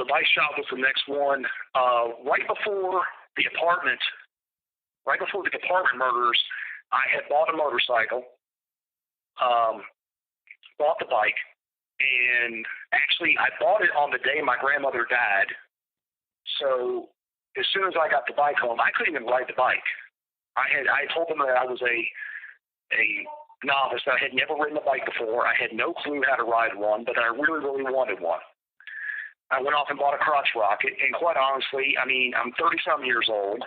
the bike shop was the next one. Right before the apartment murders, I had bought a motorcycle, bought the bike, and actually I bought it on the day my grandmother died. So as soon as I got the bike home, I couldn't even ride the bike. I told them that I was a novice. I had never ridden a bike before. I had no clue how to ride one, but I really, really wanted one. I went off and bought a crotch rocket, and quite honestly, I mean, I'm 30-some years old,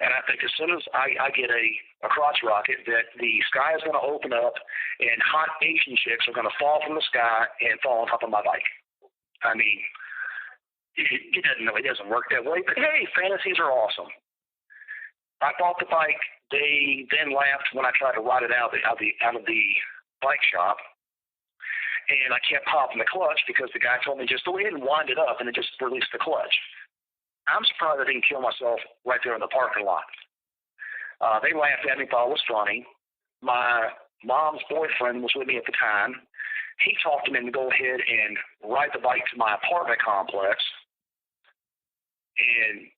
and I think as soon as I get a crotch rocket, that the sky is going to open up, and hot Asian chicks are going to fall from the sky and fall on top of my bike. I mean, it doesn't work that way, but hey, fantasies are awesome. I bought the bike. They then laughed when I tried to ride it out of the bike shop. And I kept popping the clutch because the guy told me just go ahead and wind it up and it just released the clutch. I'm surprised I didn't kill myself right there in the parking lot. They laughed at me, thought it was funny. My mom's boyfriend was with me at the time. He talked him into go ahead and ride the bike to my apartment complex. And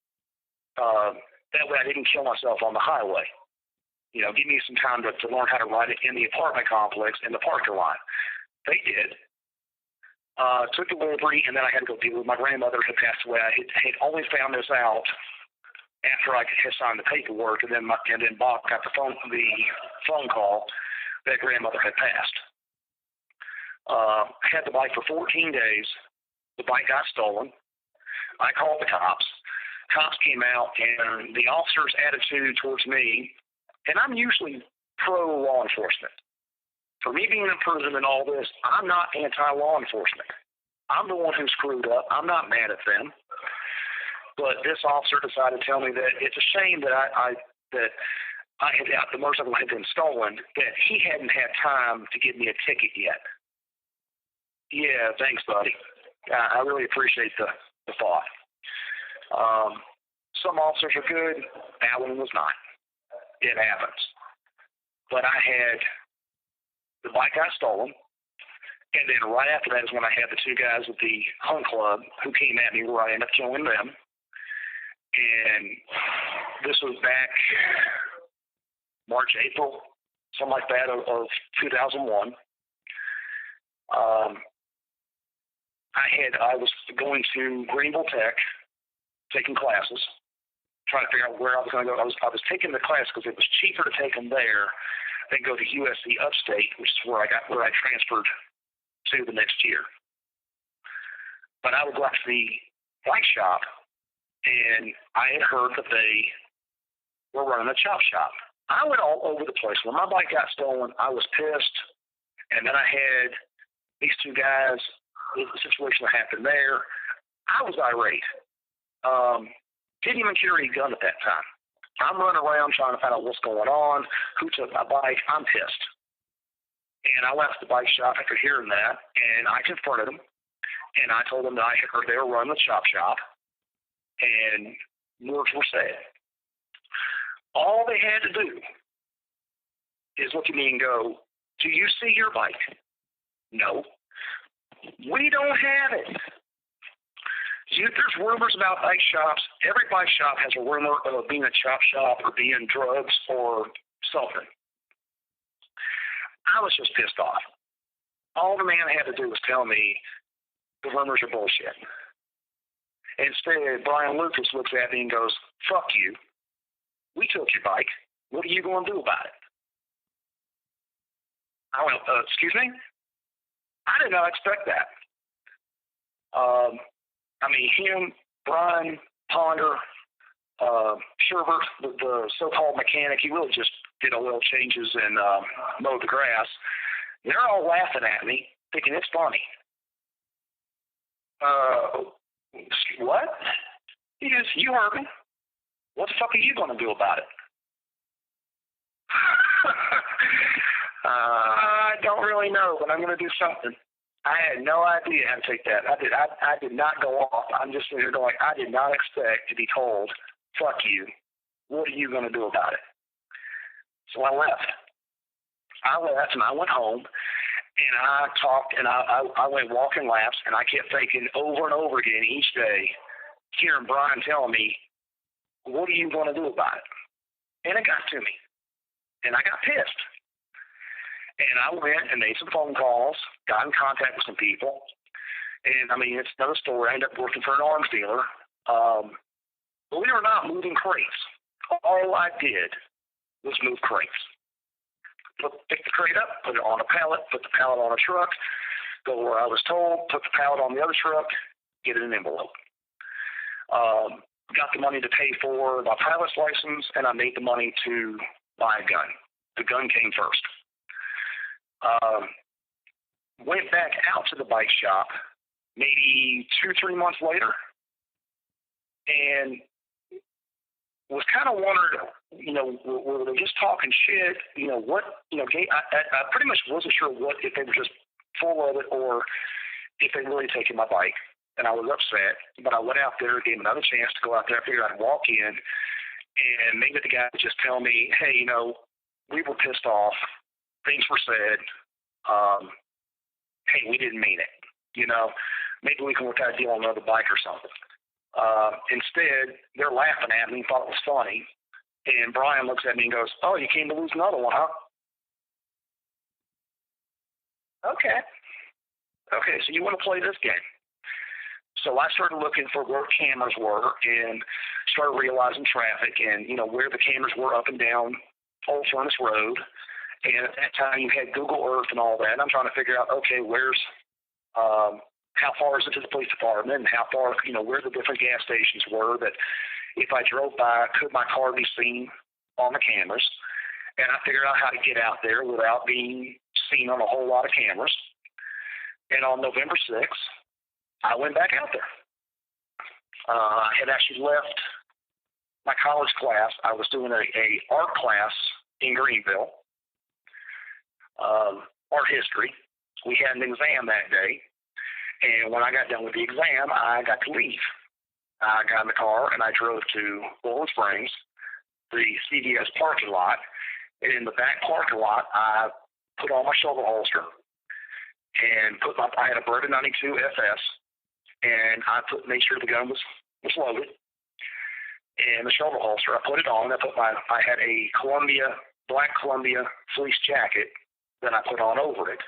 that way I didn't kill myself on the highway. You know, give me some time to learn how to ride it in the apartment complex in the parking lot. They did. Took delivery, and then I had to go deal with my grandmother who had passed away. I had only found this out after I had signed the paperwork, and then Bob got the phone call that grandmother had passed. I had the bike for 14 days. The bike got stolen. I called the cops. Cops came out, and the officer's attitude towards me, and I'm usually pro-law enforcement. For me being in prison and all this, I'm not anti-law enforcement. I'm the one who screwed up. I'm not mad at them. But this officer decided to tell me that it's a shame that the motorcycle had been stolen, that he hadn't had time to give me a ticket yet. Yeah, thanks, buddy. I really appreciate the thought. Some officers are good. That one was not. It happens. But the bike got stolen, and then right after that is when I had the two guys at the hunt club who came at me where I ended up killing them. And this was back March, April, something like that of 2001. I was going to Greenville Tech, taking classes, trying to figure out where I was going to go. I was taking the class because it was cheaper to take them there than go to USC Upstate, which is where I transferred to the next year. But I would go out to the bike shop, and I had heard that they were running a chop shop. I went all over the place. When my bike got stolen, I was pissed, and then I had these two guys, the situation that happened there. I was irate. Didn't even carry a gun at that time. I'm running around trying to find out what's going on, who took my bike. I'm pissed. And I left the bike shop after hearing that, and I confronted them, and I told them that I had heard they were running the chop shop, and words were said. All they had to do is look at me and go, do you see your bike? No. We don't have it. There's rumors about bike shops. Every bike shop has a rumor of being a chop shop or being drugs or something. I was just pissed off. All the man had to do was tell me the rumors are bullshit. Instead, Brian Lucas looks at me and goes, fuck you. We took your bike. What are you going to do about it? I went, excuse me? I did not expect that. Him, Brian, Ponder, Sherbert, the so-called mechanic, he really just did oil changes and mowed the grass. They're all laughing at me, thinking it's funny. What? He goes, you heard me. What the fuck are you going to do about it? I don't really know, but I'm going to do something. I had no idea how to take that. I did not go off. I'm just sitting here going, I did not expect to be told, fuck you. What are you going to do about it? So I left. And I went home, And I talked, and I went walking laps, and I kept thinking over and over again each day, hearing Brian telling me, what are you going to do about it? And it got to me, and I got pissed. And I went and made some phone calls, got in contact with some people, and, I mean, it's another story. I ended up working for an arms dealer. Believe it or not, moving crates. All I did was move crates. Pick the crate up, put it on a pallet, put the pallet on a truck, go where I was told, put the pallet on the other truck, get it in an envelope. Got the money to pay for my pilot's license, and I made the money to buy a gun. The gun came first. Went back out to the bike shop maybe 2-3 months later, and was kind of wondering, were they just talking shit? What, I pretty much wasn't sure if they were just full of it or if they really taken my bike. And I was upset, but I went out there, gave him another chance to go out there. I figured I'd walk in, and maybe the guy would just tell me, hey, we were pissed off. Things were said. Hey, we didn't mean it. Maybe we can work out a deal on another bike or something. Instead, they're laughing at me, thought it was funny. And Brian looks at me and goes, oh, you came to lose another one, huh? Okay, so you want to play this game. So I started looking for where cameras were and started realizing traffic and, where the cameras were up and down Old Furnace Road. And at that time, you had Google Earth and all that. And I'm trying to figure out, okay, where's how far is it to the police department and how far, where the different gas stations were that if I drove by, could my car be seen on the cameras? And I figured out how to get out there without being seen on a whole lot of cameras. And on November 6th, I went back out there. I had actually left my college class. I was doing a art class in Greenville, art history. We had an exam that day, and when I got done with the exam, I got to leave. I got in the car, and I drove to Bowling Springs, the CVS parking lot, and in the back parking lot, I put on my shoulder holster and I had a Beretta 92 FS, and I made sure the gun was loaded. And the shoulder holster, I put it on. I had a black Columbia fleece jacket that I put on over it,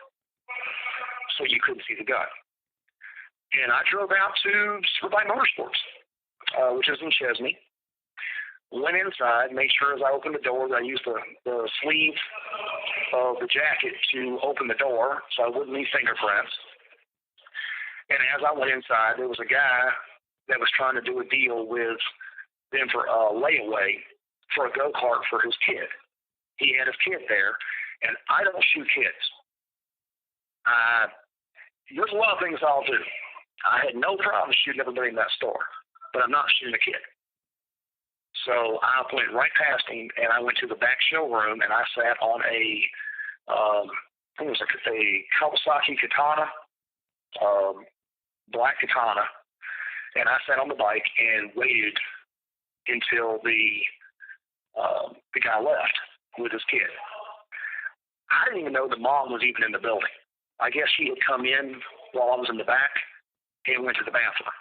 so you couldn't see the gun. And I drove out to Superbike Motorsports, which is in Chesnee. Went inside, made sure as I opened the door that I used the sleeve of the jacket to open the door so I wouldn't leave fingerprints. And as I went inside, there was a guy that was trying to do a deal with them for a layaway for a go-kart for his kid. He had his kid there, and I don't shoot kids. There's a lot of things I'll do. I had no problem shooting everybody in that store, but I'm not shooting a kid. So I went right past him, and I went to the back showroom, and I sat on I think it was a Kawasaki Katana, black Katana, and I sat on the bike and waited until the guy left with his kid. I didn't even know the mom was even in the building. I guess she had come in while I was in the back and went to the bathroom.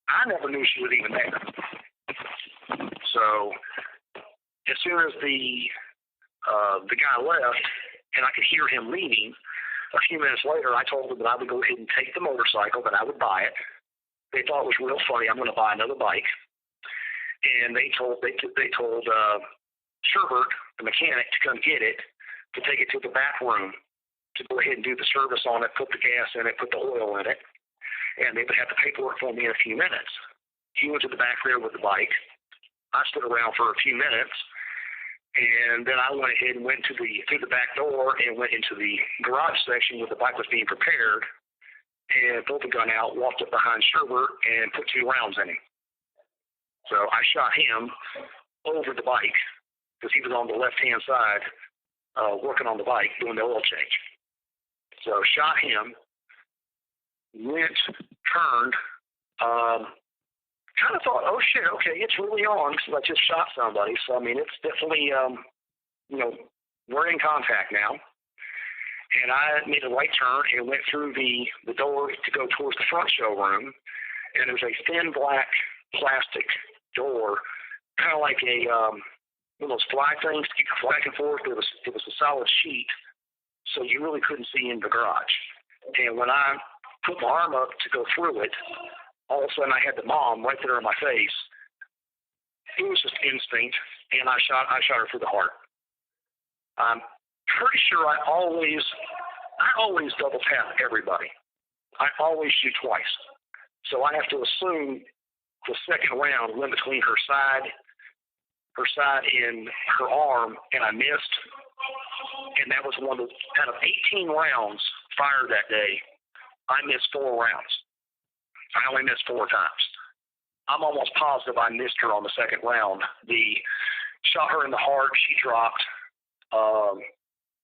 I never knew she was even there. So as soon as the guy left and I could hear him leaving, a few minutes later I told them that I would go ahead and take the motorcycle, that I would buy it. They thought it was real funny. I'm going to buy another bike. And they told Sherbert, the mechanic, to come get it, to take it to the back room, to go ahead and do the service on it, put the gas in it, put the oil in it, and they would have the paperwork for me in a few minutes. He went to the back there with the bike. I stood around for a few minutes, and then I went ahead and went through the back door and went into the garage section where the bike was being prepared, and pulled the gun out, walked up behind Sherbert, and put 2 rounds in him. So I shot him over the bike because he was on the left-hand side working on the bike doing the oil change. So shot him, turned, kind of thought, oh shit, okay, it's really on because I just shot somebody. So, I mean, it's definitely, we're in contact now. And I made a right turn and went through the door to go towards the front showroom. And there was a thin black plastic door, kind of like a one of those fly things to keep your back and forth. It was a solid sheet, so you really couldn't see in the garage. And when I put my arm up to go through it, all of a sudden I had the mom right there in my face. It was just instinct, and I shot her through the heart. I'm pretty sure I always double tap everybody. I always shoot twice. So I have to assume the second round went between her side and her arm, and I missed. And that was one of out of 18 rounds fired that day, I missed 4 rounds. I only missed 4 times. I'm almost positive I missed her on the second round. Shot her in the heart. She dropped.